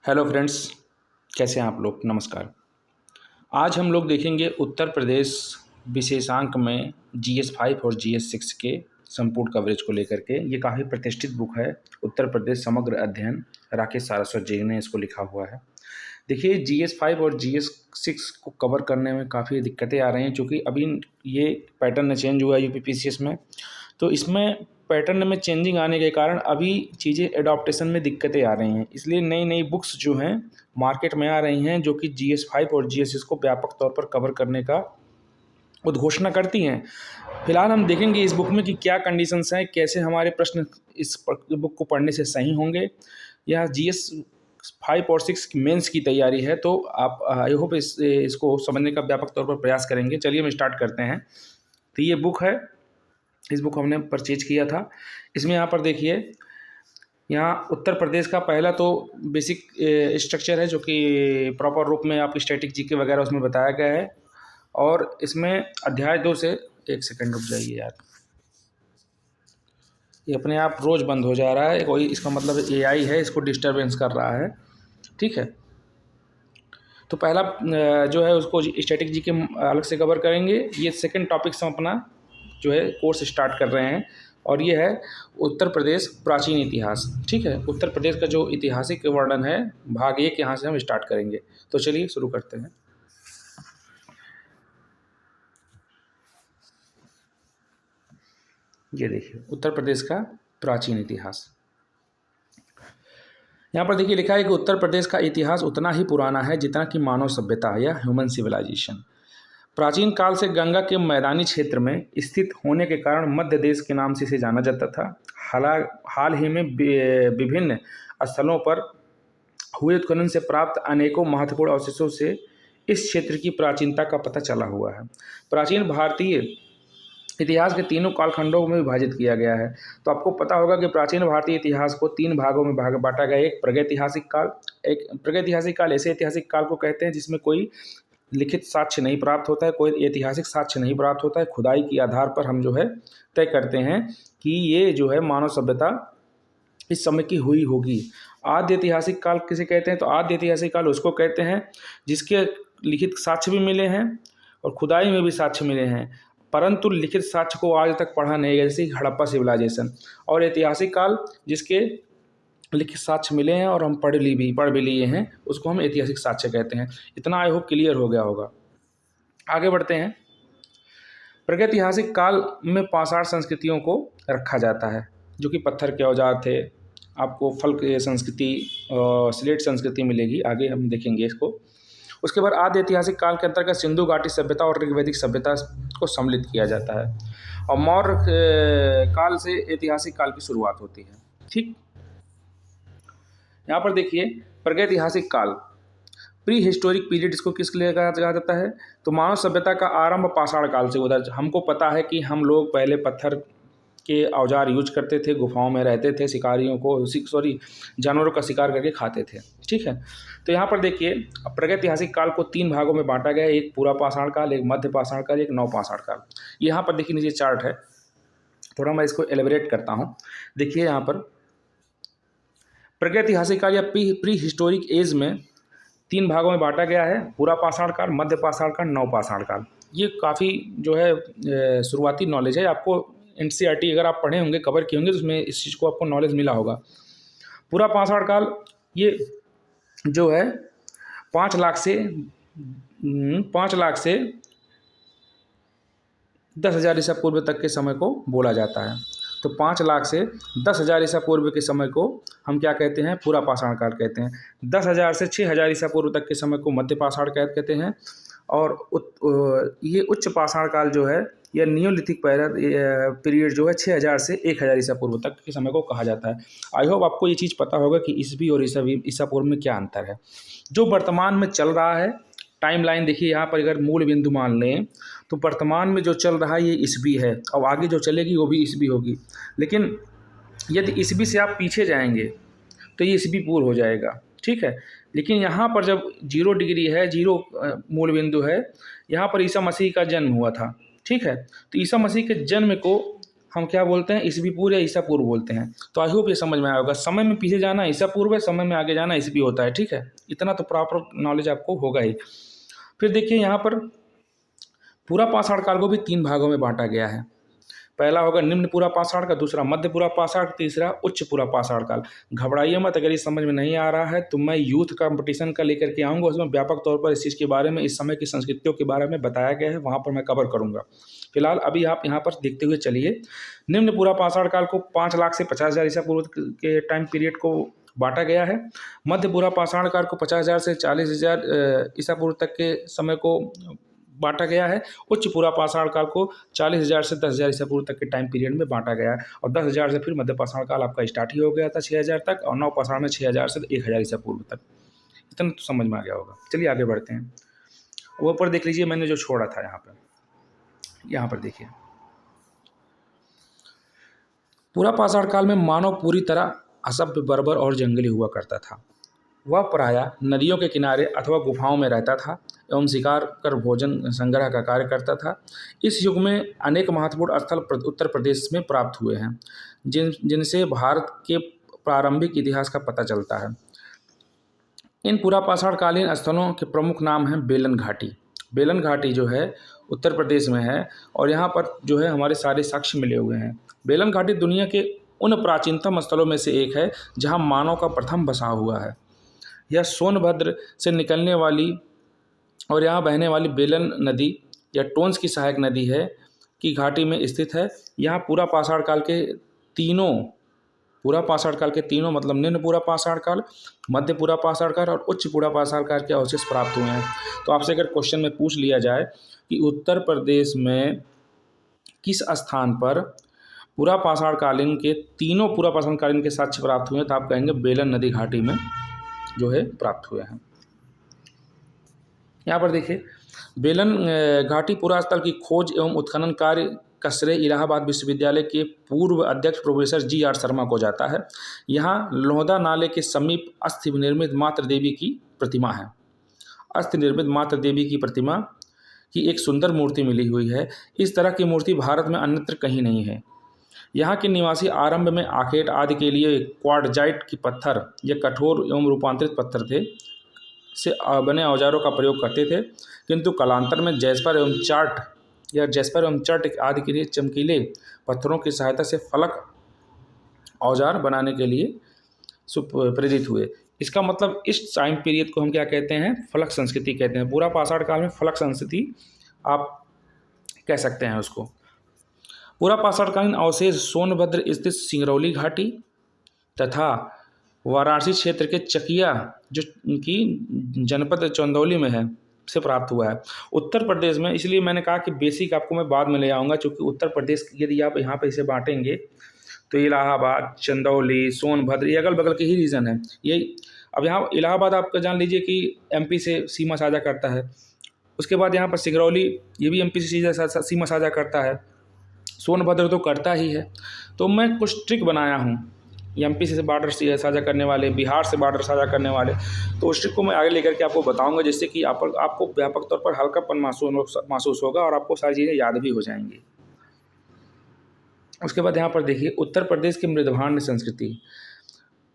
Hello friends, कैसे हैं आप लोग। नमस्कार। आज हम लोग देखेंगे उत्तर प्रदेश विशेषांक में GS 5 और GS 6 के संपूर्ण कवरेज को लेकर के। ये काफ़ी प्रतिष्ठित बुक है, उत्तर प्रदेश समग्र अध्ययन, राकेश सारस्वत जी ने इसको लिखा हुआ है। देखिए, GS 5 और GS 6 को कवर करने में काफ़ी दिक्कतें आ रही हैं, क्योंकि अभी ये पैटर्न चेंज हुआ है UPPCS में। तो इसमें पैटर्न में चेंजिंग आने के कारण अभी चीज़ें एडॉप्टेशन में दिक्कतें आ रही हैं, इसलिए नई नई बुक्स जो हैं मार्केट में आ रही हैं, जो कि GS 5 और GS 6 को व्यापक तौर पर कवर करने का उद्घोषणा करती हैं। फिलहाल हम देखेंगे इस बुक में कि क्या कंडीशंस हैं, कैसे हमारे प्रश्न इस बुक को पढ़ने से सही होंगे, या GS 5 और 6 मेंस की तैयारी है। तो आप आई होप इसको समझने का व्यापक तौर पर प्रयास करेंगे। चलिए हम स्टार्ट करते हैं। तो ये बुक है, इस बुक को हमने परचेज किया था। इसमें यहाँ पर देखिए, यहाँ उत्तर प्रदेश का पहला तो बेसिक स्ट्रक्चर है, जो कि प्रॉपर रूप में आपकी स्टैटिक जीके वगैरह उसमें बताया गया है। और इसमें अध्याय 2 से, एक सेकंड रुक जाइए यार, ये अपने आप रोज़ बंद हो जा रहा है, कोई इसका मतलब AI है, इसको डिस्टर्बेंस कर रहा है। ठीक है, तो पहला जो है उसको स्टैटिक जीके अलग से कवर करेंगे। ये सेकंड टॉपिक से हम अपना जो है कोर्स स्टार्ट कर रहे हैं, और ये है उत्तर प्रदेश प्राचीन इतिहास। ठीक है, उत्तर प्रदेश का जो ऐतिहासिक वर्णन है, भाग 1 यहाँ से हम स्टार्ट करेंगे। तो चलिए शुरू करते हैं। ये देखिए, उत्तर प्रदेश का प्राचीन इतिहास। यहाँ पर देखिए लिखा है कि उत्तर प्रदेश का इतिहास उतना ही पुराना है जितना कि मानव सभ्यता या ह्यूमन सिविलाइजेशन। प्राचीन काल से गंगा के मैदानी क्षेत्र में स्थित होने के कारण मध्य देश के नाम से इसे जाना जाता था। हाल ही में विभिन्न स्थलों पर हुए उत्खनन से प्राप्त अनेकों महत्वपूर्ण अवशेषों से इस क्षेत्र की प्राचीनता का पता चला हुआ है। प्राचीन भारतीय इतिहास के तीनों कालखंडों में विभाजित किया गया है। तो आपको पता होगा कि प्राचीन भारतीय इतिहास को 3 भागों में बांटा गया है। एक प्रागैतिहासिक काल, एक प्रागैतिहासिक काल ऐसे ऐतिहासिक काल को कहते हैं जिसमें कोई लिखित साक्ष्य नहीं प्राप्त होता है, कोई ऐतिहासिक साक्ष्य नहीं प्राप्त होता है। खुदाई के आधार पर हम जो है तय करते हैं कि ये जो है मानव सभ्यता इस समय की हुई होगी। आद्य ऐतिहासिक काल किसे कहते हैं? तो आद्य ऐतिहासिक काल उसको कहते हैं जिसके लिखित साक्ष्य भी मिले हैं और खुदाई में भी साक्ष्य मिले हैं, परंतु लिखित साक्ष्य को आज तक पढ़ा नहीं गया, जैसे हड़प्पा सिविलाइजेशन। और ऐतिहासिक काल जिसके लिखित साक्ष्य मिले हैं और हम पढ़ भी लिए हैं, उसको हम ऐतिहासिक साक्ष्य कहते हैं। इतना आई होप क्लियर हो गया होगा। आगे बढ़ते हैं। प्रागैतिहासिक काल में पाषाण संस्कृतियों को रखा जाता है, जो कि पत्थर के औजार थे। आपको फल्क संस्कृति और स्लेट संस्कृति मिलेगी, आगे हम देखेंगे इसको। उसके बाद आद्य ऐतिहासिक काल के अंतर्गत सिंधु घाटी सभ्यता और ऋग्वैदिक सभ्यता को सम्मिलित किया जाता है, और मौर्य काल से ऐतिहासिक काल की शुरुआत होती है। ठीक, यहाँ पर देखिए प्रागैतिहासिक काल, प्री हिस्टोरिक पीरियड इसको किस लिए कहा जाता है? तो मानव सभ्यता का आरंभ पाषाण काल से होता है। हमको पता है कि हम लोग पहले पत्थर के औजार यूज करते थे, गुफाओं में रहते थे, शिकारियों को जानवरों का शिकार करके खाते थे। ठीक है, तो यहाँ पर देखिए प्रागैतिहासिक काल को 3 भागों में बांटा गया है। एक पूरा पाषाण काल, एक मध्य पाषाण काल, एक नवपाषाण काल। यहाँ पर देखिए नीचे चार्ट है, थोड़ा मैं इसको एलिब्रेट करता हूँ। देखिए यहाँ पर प्रागैतिहासिक काल या प्री हिस्टोरिक एज में 3 भागों में बांटा गया है, पूरा पाषाण काल, मध्य पाषाण काल, नवपाषाण काल। ये काफ़ी जो है शुरुआती नॉलेज है। आपको NCERT अगर आप पढ़े होंगे, कवर किए होंगे, तो उसमें इस चीज़ को आपको नॉलेज मिला होगा। पूरा पाषाण काल ये जो है 5 लाख से 10,000 ईसा पूर्व तक के समय को बोला जाता है। तो 5 लाख से 10,000 ईसा पूर्व के समय को हम क्या कहते हैं? पूरा पाषाण काल कहते हैं। 10,000 से 6,000 ईसा पूर्व तक के समय को मध्य पाषाण काल कहते हैं। और ये उच्च पाषाण काल जो है, यह नियोलिथिक पीरियड जो है 6,000 से 1,000 ईसा पूर्व तक के समय को कहा जाता है। आई होप आपको ये चीज़ पता होगा कि ईसवी और ईसा पूर्व में क्या अंतर है। जो वर्तमान में चल रहा है टाइम लाइन, देखिए यहाँ पर अगर मूल बिंदु मान लें तो वर्तमान में जो चल रहा है ये ईसवी है, और आगे जो चलेगी वो भी ईसवी होगी। लेकिन यदि ईसवी से आप पीछे जाएंगे तो ये ईसवी पूर्व हो जाएगा। ठीक है, लेकिन यहाँ पर जब 0 डिग्री है, 0 मूल बिंदु है, यहाँ पर ईसा मसीह का जन्म हुआ था। ठीक है, तो ईसा मसीह के जन्म को हम क्या बोलते हैं, ईसवी पूर्व या ईसा पूर्व बोलते हैं। तो आई होप ये समझ में आया होगा। समय में पीछे जाना ईसा पूर्व है, समय में आगे जाना ईसवी होता है, ठीक है। इतना तो प्रॉपर नॉलेज आपको होगा ही। फिर देखिए यहाँ पर पूरा पाषाण काल को भी 3 भागों में बांटा गया है। पहला होगा निम्न पूरा पाषाण का, दूसरा मध्य पूरा पाषाण, तीसरा उच्च पूरा पाषाण काल। घबराइए मत, अगर ये समझ में नहीं आ रहा है तो मैं यूथ कंपटीशन का लेकर के आऊँगा, उसमें व्यापक तौर पर इस चीज़ के बारे में, इस समय की संस्कृतियों के बारे में बताया गया है, वहाँ पर मैं कवर करूँगा। फिलहाल अभी आप यहाँ पर देखते हुए चलिए। निम्न पूरा पाषाण काल को 5 लाख से 50,000 ईसा पूर्व के टाइम पीरियड को बांटा गया है। मध्य पूरा पाषाण काल को 50,000 से 40,000 ईसा पूर्व तक के समय को बांटा गया है। उच्च पूरा पाषाण काल को 40,000 से 10,000 ईसा पूर्व तक के टाइम पीरियड में बांटा गया है। और 10,000 से फिर मध्य पाषाण काल आपका स्टार्ट ही हो गया था 6,000 तक, और नव पाषाण में 6,000 से 1,000 ईसा पूर्व तक। इतना तो समझ में आ गया होगा। चलिए आगे बढ़ते हैं। वो ऊपर देख लीजिए, मैंने जो छोड़ा था यहाँ पर देखिए। पूरा पाषाण काल में मानव पूरी तरह असभ्य, बर्बर और जंगली हुआ करता था। वह प्रायः नदियों के किनारे अथवा गुफाओं में रहता था एवं शिकार कर भोजन संग्रह का कार्य करता था। इस युग में अनेक महत्वपूर्ण स्थल उत्तर प्रदेश में प्राप्त हुए हैं, जिनसे भारत के प्रारंभिक इतिहास का पता चलता है। इन पूरा पाषाणकालीन स्थलों के प्रमुख नाम हैं बेलन घाटी। बेलन घाटी जो है उत्तर प्रदेश में है, और यहाँ पर जो है हमारे सारे साक्ष्य मिले हुए हैं। बेलन घाटी दुनिया के उन प्राचीनतम स्थलों में से एक है जहाँ मानव का प्रथम बसाव हुआ है। यह सोनभद्र से निकलने वाली और यहाँ बहने वाली बेलन नदी या टोंस की सहायक नदी है की घाटी में स्थित है। यहाँ पूरा पाषाण काल के तीनों मतलब निम्न पूरा पाषाण काल, मध्य पूरा पाषाण काल और उच्च पूरा पाषाण काल के अवशेष प्राप्त हुए हैं। तो आपसे अगर क्वेश्चन में पूछ लिया जाए कि उत्तर प्रदेश में किस स्थान पर पूरा पाषाण कालीन के तीनों पूरा पाषाण कालीन के साक्ष्य प्राप्त हुए हैं, तो आप कहेंगे बेलन नदी घाटी में जो है प्राप्त हुए हैं। यहाँ पर देखिए, बेलन घाटी पुरास्थल की खोज एवं उत्खनन कार्य का श्रेय इलाहाबाद विश्वविद्यालय के पूर्व अध्यक्ष प्रोफेसर जी.आर. शर्मा को जाता है। यहाँ लोहदा नाले के समीप अस्थि निर्मित मातृ देवी की प्रतिमा है। अस्थि निर्मित मातृ देवी की प्रतिमा की एक सुंदर मूर्ति मिली हुई है। इस तरह की मूर्ति भारत में अन्यत्र कहीं नहीं है। यहाँ के निवासी आरंभ में आखेट आदि के लिए क्वार्टजाइट की पत्थर या कठोर एवं रूपांतरित पत्थर से बने औजारों का प्रयोग करते थे, किंतु कालांतर में जैस्पर एवं चट आदि के लिए चमकीले पत्थरों की सहायता से फलक औजार बनाने के लिए प्रेरित हुए। इसका मतलब इस टाइम पीरियड को हम क्या कहते हैं, फलक संस्कृति कहते हैं। पूरा पाषाण काल में फलक संस्कृति आप कह सकते हैं उसको। पूरा पाषाणकालीन अवशेष सोनभद्र स्थित सिंगरौली घाटी तथा वाराणसी क्षेत्र के चकिया जो कि जनपद चंदौली में है से प्राप्त हुआ है। उत्तर प्रदेश में, इसलिए मैंने कहा कि बेसिक आपको मैं बाद में ले आऊँगा, क्योंकि उत्तर प्रदेश यदि आप यहाँ पे इसे बांटेंगे तो इलाहाबाद, चंदौली, सोनभद्र ये अगल बगल के ही रीजन है। ये अब यहाँ इलाहाबाद आपका जान लीजिए कि एमपी से सीमा साझा करता है। उसके बाद यहाँ पर सिंगरौली ये भी एमपी से सीमा साझा करता है। सोनभद्र तो करता ही है। तो मैं कुछ ट्रिक बनाया हूँ एमपी से बॉर्डर साझा करने वाले, बिहार से बॉर्डर साझा करने वाले, तो उस ट्रिक को मैं आगे लेकर के आपको बताऊंगा, जिससे कि आपको व्यापक तौर पर हल्कापन महसूस होगा और आपको सारी चीज़ें याद भी हो जाएंगी। उसके बाद यहाँ पर देखिए, उत्तर प्रदेश की मृदभांड संस्कृति।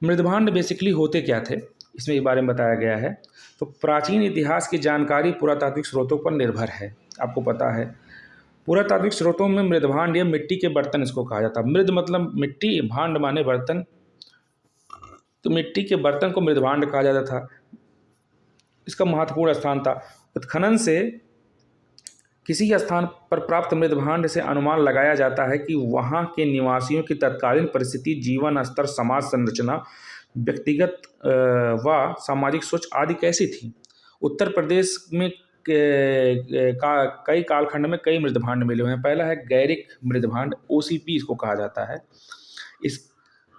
मृदभांड बेसिकली होते क्या थे, इसमें इस बारे में बताया गया है। तो प्राचीन इतिहास की जानकारी पुरातात्विक स्रोतों पर निर्भर है। आपको पता है पुरातात्विक स्रोतों में मृदभांड या मिट्टी के बर्तन इसको कहा जाता है। मृद मतलब मिट्टी, भांड माने बर्तन, तो मिट्टी के बर्तन को मृदभांड कहा जाता था। इसका महत्वपूर्ण स्थान था। उत्खनन से किसी स्थान पर प्राप्त मृदभांड से अनुमान लगाया जाता है कि वहाँ के निवासियों की तत्कालीन परिस्थिति, जीवन स्तर, समाज संरचना, व्यक्तिगत व सामाजिक सोच आदि कैसी थी। उत्तर प्रदेश में कई कालखंड में कई मृदभांड मिले हुए हैं। पहला है गैरिक मृदभांड, OCP इसको कहा जाता है। इस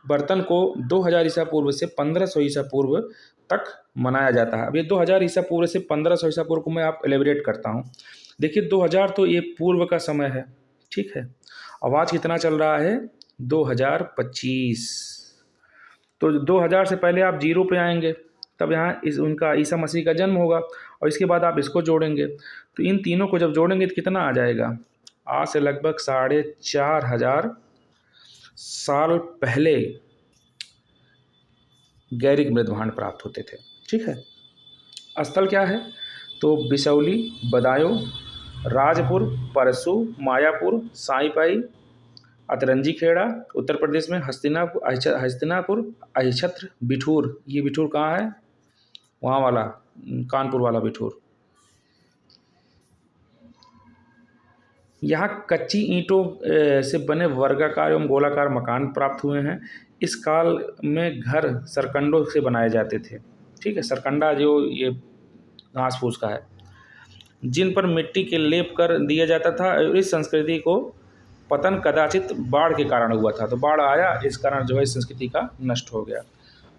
बर्तन को 2000 ईसा पूर्व से 1500 ईसा पूर्व तक मनाया जाता है। अब ये 2000 ईसा पूर्व से 1500 ईसा पूर्व को मैं आप एलिब्रेट करता हूँ। देखिए 2000 तो ये पूर्व का समय है, ठीक है। आवाज़ कितना चल रहा है, 2025। तो 2000 से पहले आप 0 पे आएंगे, तब यहाँ उनका ईसा मसीह का जन्म होगा, और इसके बाद आप इसको जोड़ेंगे। तो इन तीनों को जब जोड़ेंगे तो कितना आ जाएगा, आज से लगभग 4500 साल पहले गैरिक मृदभांड प्राप्त होते थे। ठीक है, स्थल क्या है? तो बिसौली, बदायूं, राजपुर, परसू, मायापुर, साईपाई, अतरंजी खेड़ा, उत्तर प्रदेश में हस्तिनापुर, अहिछत्र, बिठूर। ये बिठूर कहाँ है? वहाँ वाला कानपुर वाला बिठूर। यहाँ कच्ची ईंटों से बने वर्गाकार एवं गोलाकार मकान प्राप्त हुए हैं। इस काल में घर सरकंडों से बनाए जाते थे। ठीक है, सरकंडा जो ये घास फूस का है, जिन पर मिट्टी के लेप कर दिया जाता था। इस संस्कृति को पतन कदाचित बाढ़ के कारण हुआ था। तो बाढ़ आया, इस कारण जो है इस संस्कृति का नष्ट हो गया।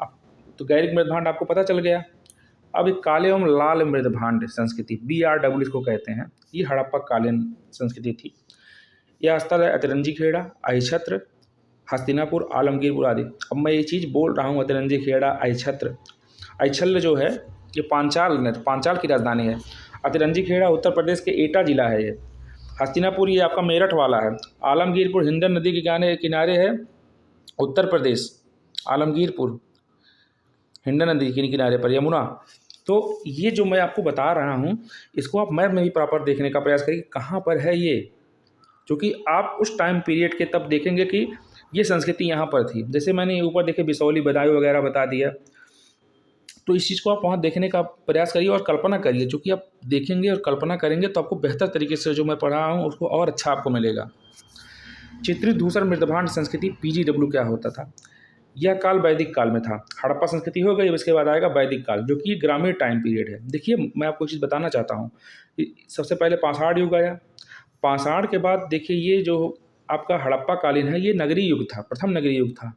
अब तो गैरिक मृदभांड आपको पता चल गया। अब एक काले एवं लाल मृदभांड संस्कृति, BRW इसको कहते हैं, ये हड़प्पा कालीन संस्कृति थी। यह स्थल है अतरंजी खेड़ा, अहिछत्र, हस्तिनापुर, आलमगीरपुर आदि। अब मैं ये चीज़ बोल रहा हूँ, अतरंजी खेड़ा, अहिछत्र, अहिछल्य जो है ये पांचाल की राजधानी है। अतरंजी खेड़ा उत्तर प्रदेश के एटा जिला है ये। हस्तिनापुर ये आपका मेरठ वाला है। आलमगीरपुर हिंडन नदी के किनारे है, उत्तर प्रदेश। आलमगीरपुर हिंडन नदी के किनारे पर, यमुना। तो ये जो मैं आपको बता रहा हूँ, इसको आप मैप में भी प्रॉपर देखने का प्रयास करिए कहाँ पर है ये, क्योंकि आप उस टाइम पीरियड के तब देखेंगे कि ये संस्कृति यहाँ पर थी। जैसे मैंने ऊपर देखे बिसौली, बदायूं वगैरह बता दिया, तो इस चीज़ को आप वहाँ देखने का प्रयास करिए और कल्पना करिए। क्योंकि आप देखेंगे और कल्पना करेंगे तो आपको बेहतर तरीके से जो मैं पढ़ा हूँ उसको और अच्छा आपको मिलेगा। चित्रित धूसर मृदभांड संस्कृति, PGW क्या होता था? यह काल वैदिक काल में था। हड़प्पा संस्कृति हो गई, इसके बाद आएगा वैदिक काल, जो कि ग्रामीण टाइम पीरियड है। देखिए, मैं आपको एक चीज़ बताना चाहता हूँ। सबसे पहले पाषाण युग आया। पाषाण के बाद देखिए ये जो आपका हड़प्पा कालीन है, ये नगरीय युग था, प्रथम नगरीय युग था।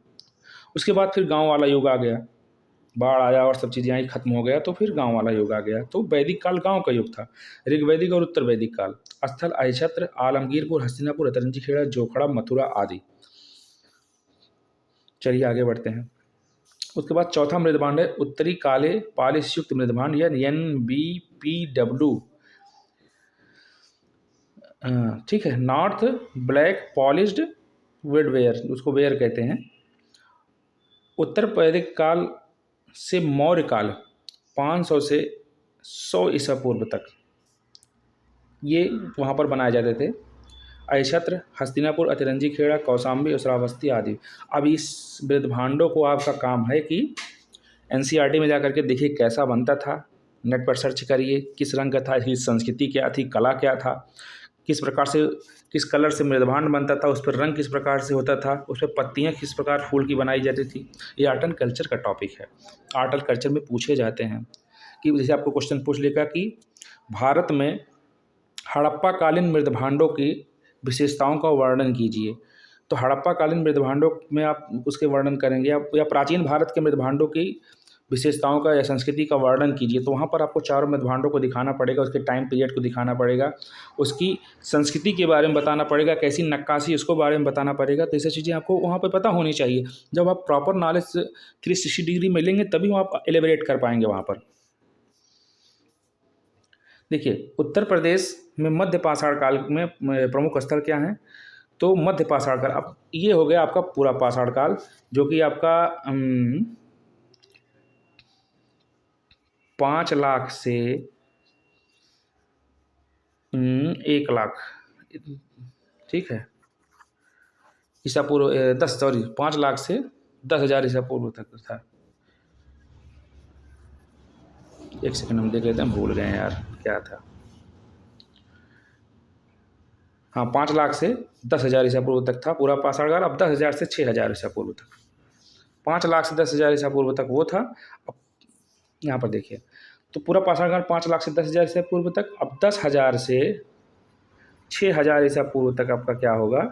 उसके बाद फिर गांव वाला युग आ गया, बाढ़ आया और सब चीज़ें यहाँ खत्म हो गया, तो फिर गांव वाला युग आ गया। तो वैदिक काल गांव का युग था। ऋग्वैदिक और उत्तर वैदिक काल। स्थल अहिछत्र, आलमगीरपुर, हस्तिनापुर, अतरंजी खेड़ा, जोखड़ा, मथुरा आदि। चलिए आगे बढ़ते हैं। उसके बाद चौथा मृदभांड है उत्तरी काले पॉलिश युक्त मृदभांड, या NBPW। ठीक है, नॉर्थ ब्लैक पॉलिश्ड वुडवेयर, उसको वेयर कहते हैं। उत्तर वैदिक काल से मौर्य काल 500 से 100 ईसा पूर्व तक ये वहाँ पर बनाए जाते थे। अहिछत्र, हस्तिनापुर, अतरंजी खेड़ा, कौशाम्बी और श्रावस्ती आदि। अब इस मृदभांडों को आपका काम है कि NCERT में जाकर के देखिए कैसा बनता था, नेट पर सर्च करिए किस रंग का था, इसकी संस्कृति क्या थी, कला क्या था, किस प्रकार से, किस कलर से मृदभांड बनता था, उस पर रंग किस प्रकार से होता था, उस पर पत्तियाँ किस प्रकार फूल की बनाई जाती थी। ये आर्ट एंड कल्चर का टॉपिक है। आर्ट एंड कल्चर में पूछे जाते हैं कि जैसे आपको क्वेश्चन पूछ लेगा कि भारत में हड़प्पा कालीन मृदभांडों की विशेषताओं का वर्णन कीजिए। तो हड़प्पा कालीन मृदभांडों में आप उसके वर्णन करेंगे, या प्राचीन भारत के मृदभांडों की विशेषताओं का या संस्कृति का वर्णन कीजिए। तो वहाँ पर आपको चारों मृदभांडों को दिखाना पड़ेगा, उसके टाइम पीरियड को दिखाना पड़ेगा, उसकी संस्कृति के बारे में बताना पड़ेगा, कैसी नक्काशी उसको बारे में बताना पड़ेगा। तो ऐसी चीज़ें आपको वहाँ पर पता होनी चाहिए। जब आप प्रॉपर नॉलेज 360 डिग्री में लेंगे तभी आप एलिबरेट कर पाएंगे वहाँ पर। देखिए, उत्तर प्रदेश में मध्य पाषाण काल में प्रमुख स्थल क्या हैं? तो मध्य पाषाण काल, अब ये हो गया आपका पूरा पाषाण काल, जो कि आपका 5 लाख से 1 लाख, ठीक है, ईसा पूर्व 5 लाख से 10,000 ईसा पूर्व तक था। एक सेकंड हम देख लेते हैं, भूल गए यार क्या था। हाँ, 5 लाख से 10,000 ईसा पूर्व तक था पूरा पाषाण काल। अब 10,000 से 6,000 ईसा पूर्व तक, 5 लाख से 10,000 ईसा पूर्व तक वो था। अब यहाँ पर देखिए, तो पूरा पाषाण काल 5 लाख से 10,000 ईसा पूर्व तक। अब 10,000 से 6,000 ईसा पूर्व तक आपका क्या होगा?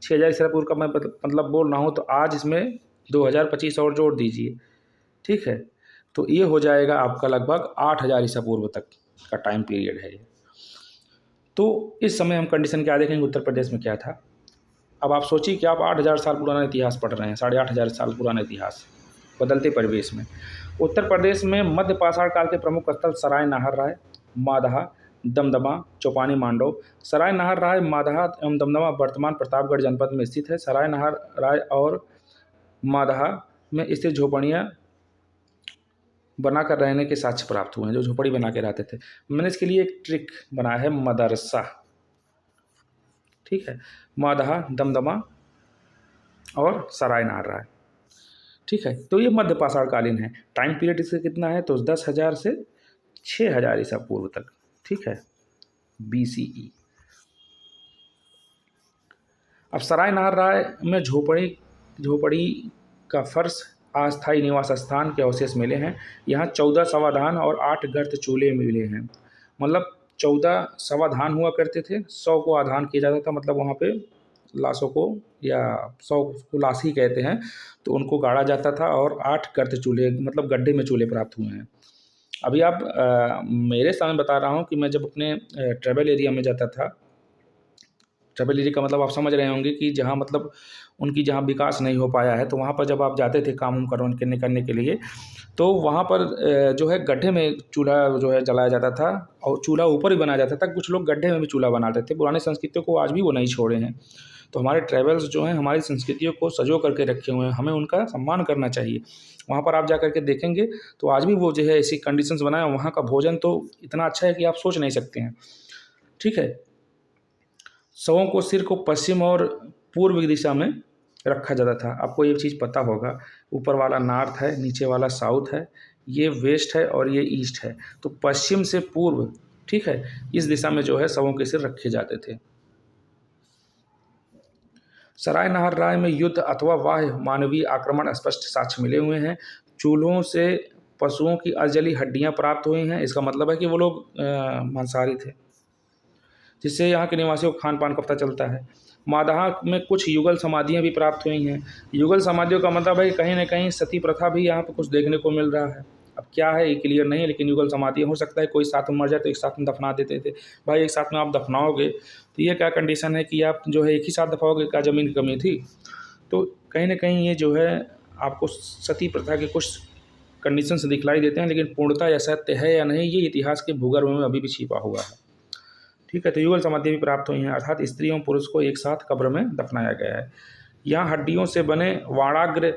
6,000 ईसा पूर्व का मैं मतलब बोल रहा हूँ, तो आज इसमें 2025 और जोड़ दीजिए, ठीक है। तो ये हो जाएगा आपका लगभग 8,000 ईसा पूर्व तक का टाइम पीरियड है ये। तो इस समय हम कंडीशन क्या देखेंगे, उत्तर प्रदेश में क्या था। अब आप सोचिए कि आप 8,000 साल पुराना इतिहास पढ़ रहे हैं, 8,500 साल पुराना इतिहास बदलते परिवेश में। उत्तर प्रदेश में मध्य पाषाण काल के प्रमुख स्थल सराय नाहर राय, मादहा, दमदमा, चौपानी मांडव। सराय नाहर राय, मादहा एवं दमदमा वर्तमान प्रतापगढ़ जनपद में स्थित है। सराय नाहर राय और मादहा में स्थित झोपड़ियाँ बनाकर रहने के साक्ष्य प्राप्त हुए हैं, जो झोपड़ी बना के रहते थे। मैंने इसके लिए एक ट्रिक बनाया है, मदरसा। ठीक है, मादहा, दमदमा और सराय नाहर राय। ठीक है, तो ये मध्य पाषाणकालीन है। टाइम पीरियड इसका कितना है, तो 10,000 से 6,000 ईसा पूर्व तक। ठीक है, BCE। अब सराय नाहर राय में झोपड़ी का फर्श अस्थायी निवास स्थान के अवशेष मिले हैं। यहाँ 14 समाधान और 8 गर्त चूल्हे मिले हैं। मतलब 14 समाधान हुआ करते थे, 100 को आधान किया जाता था, मतलब वहाँ पे लाशों को, या 100 को लाश ही कहते हैं, तो उनको गाड़ा जाता था। और 8 गर्त चूल्हे, मतलब गड्ढे में चूल्हे प्राप्त हुए हैं। अभी आप मेरे सामने बता रहा हूँ कि मैं जब अपने ट्रैवल एरिया में जाता था, ट्रैवल एरिया का मतलब आप समझ रहे होंगे कि जहाँ मतलब उनकी जहाँ विकास नहीं हो पाया है, तो वहाँ पर जब आप जाते थे काम करने के लिए, तो वहाँ पर जो है गड्ढे में चूल्हा जो है जलाया जाता था, और चूल्हा ऊपर ही बनाया जाता था। कुछ लोग गड्ढे में भी चूल्हा बनाते थे। पुरानी संस्कृतियों को आज भी वो नहीं छोड़े हैं। तो हमारे ट्रैवल्स जो हैं हमारी संस्कृतियों को सजो करके रखे हुए हैं, हमें उनका सम्मान करना चाहिए। वहाँ पर आप जा करके देखेंगे तो आज भी वो जो है ऐसी कंडीशंस बनाए, वहाँ का भोजन तो इतना अच्छा है कि आप सोच नहीं सकते हैं। ठीक है, शवों को सिर को पश्चिम और पूर्व दिशा में रखा जाता था। आपको ये चीज़ पता होगा, ऊपर वाला नॉर्थ है, नीचे वाला साउथ है, ये वेस्ट है और ये ईस्ट है। तो पश्चिम से पूर्व, ठीक है, इस दिशा में जो है शवों के सिर रखे जाते थे। सराय नाहर राय में युद्ध अथवा बाह्य मानवीय आक्रमण स्पष्ट साक्ष्य मिले हुए हैं। चूल्हों से पशुओं की अजली हड्डियां प्राप्त हुई हैं। इसका मतलब है कि वो लोग मांसाहारी थे, जिससे यहाँ के निवासियों को खान पान का पता चलता है। मादहा में कुछ युगल समाधियाँ भी प्राप्त हुई हैं। युगल समाधियों का मतलब है कि कहीं ना कहीं सती प्रथा भी यहाँ पर कुछ देखने को मिल रहा है। अब क्या है ये क्लियर नहीं है, लेकिन युगल समाधि हो सकता है कोई साथ में मर जाए तो एक साथ में दफना देते थे। भाई एक साथ में आप दफनाओगे तो ये क्या कंडीशन है कि आप जो है एक ही साथ दफनाओगे, क्या ज़मीन की कमी थी? तो कहीं ना कहीं ये जो है आपको सती प्रथा के कुछ कंडीशंस दिखलाई देते हैं, लेकिन पूर्णतः यह सत्य है या नहीं, ये इतिहास के भूगर्भ में अभी भी छिपा हुआ है। ठीक है, तो युगल समाधि भी प्राप्त हुई हैं, अर्थात स्त्री एवं पुरुष को एक साथ कब्र में दफनाया गया है। यहाँ हड्डियों से बने वाणाग्र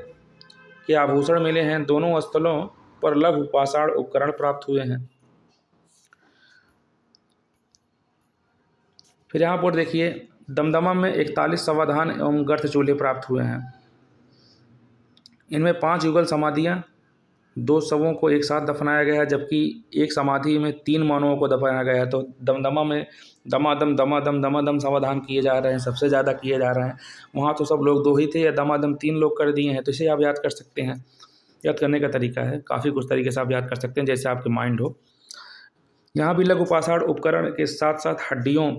के आभूषण मिले हैं। दोनों स्थलों पर लघु पाषाण उपकरण प्राप्त हुए हैं। फिर यहाँ पर देखिए, दमदमा में 41 समाधान एवं गर्त चूल्हे प्राप्त हुए हैं। इनमें 5 युगल समाधियाँ, 2 शवों को एक साथ दफनाया गया है, जबकि एक समाधि में 3 मानवों को दफनाया गया है। तो दमदमा में दमादम दमादम दमादम समाधान किए जा रहे हैं, सबसे ज़्यादा किए जा रहे हैं। वहाँ तो सब लोग 2 ही थे, या दमादम 3 लोग कर दिए हैं। तो इसे आप याद कर सकते हैं। याद करने का तरीका है, काफ़ी कुछ तरीके से आप याद कर सकते हैं, जैसे आपके माइंड हो। यहाँ भी लघु पाषाण उपकरण के साथ साथ हड्डियों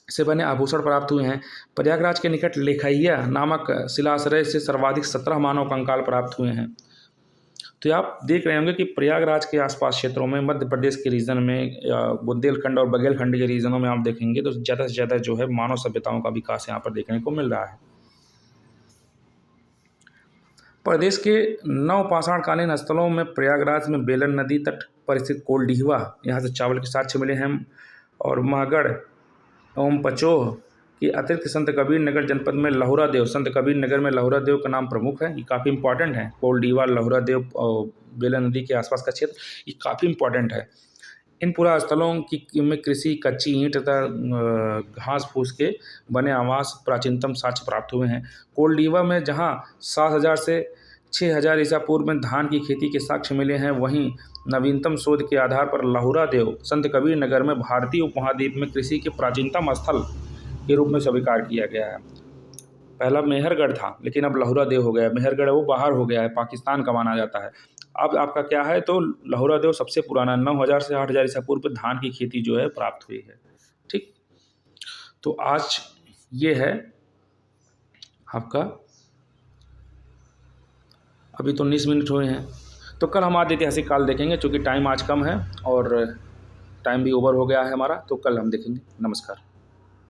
से बने आभूषण प्राप्त हुए हैं। प्रयागराज के निकट लेखैया नामक शिलाश्रय से सर्वाधिक 17 मानव कंकाल प्राप्त हुए हैं। तो आप देख रहे होंगे कि प्रयागराज के आसपास क्षेत्रों में, मध्य प्रदेश के रीजन में, बुंदेलखंड और बघेलखंड के रीजनों में आप देखेंगे तो ज़्यादा से ज़्यादा जो है मानव सभ्यताओं का विकास यहाँ पर देखने को मिल रहा है। प्रदेश के 9 पाषाणकालीन स्थलों में प्रयागराज में बेलन नदी तट पर स्थित कोलडीहवा, यहाँ से चावल के साक्ष्य मिले हैं। और महगढ़ एवं पचोह के अतिरिक्त संत कबीर नगर जनपद में लहुरा देव, संत कबीर नगर में लहुरा देव का नाम प्रमुख है। ये काफ़ी इंपॉर्टेंट है। कोलडीहवा, लहुरा देव और बेलन नदी के आसपास का क्षेत्र, ये काफ़ी इंपॉर्टेंट है। इन पुरा स्थलों की में कृषि, कच्ची ईंट तथा घास फूस के बने आवास प्राचीनतम साक्ष्य प्राप्त हुए हैं। कोलडीहवा में जहाँ 7,000 से 6,000 ईसा पूर्व में धान की खेती के साक्ष्य मिले हैं, वहीं नवीनतम शोध के आधार पर लहुरा देव संत कबीर नगर में भारतीय उपमहाद्वीप में कृषि के प्राचीनतम स्थल के रूप में स्वीकार किया गया है। पहला मेहरगढ़ था, लेकिन अब लहुरा देव हो गया। मेहरगढ़ वो बाहर हो गया है, पाकिस्तान का माना जाता है। अब आपका क्या है, तो लहुरा देव सबसे पुराना 9,000 से 8,000 ईसा पूर्व धान की खेती जो है प्राप्त हुई है। ठीक, तो आज ये है आपका, अभी तो 19 मिनट हुए हैं। तो कल हम आदि ऐतिहासिक काल देखेंगे, चूँकि टाइम आज कम है और टाइम भी ओवर हो गया है हमारा, तो कल हम देखेंगे। नमस्कार।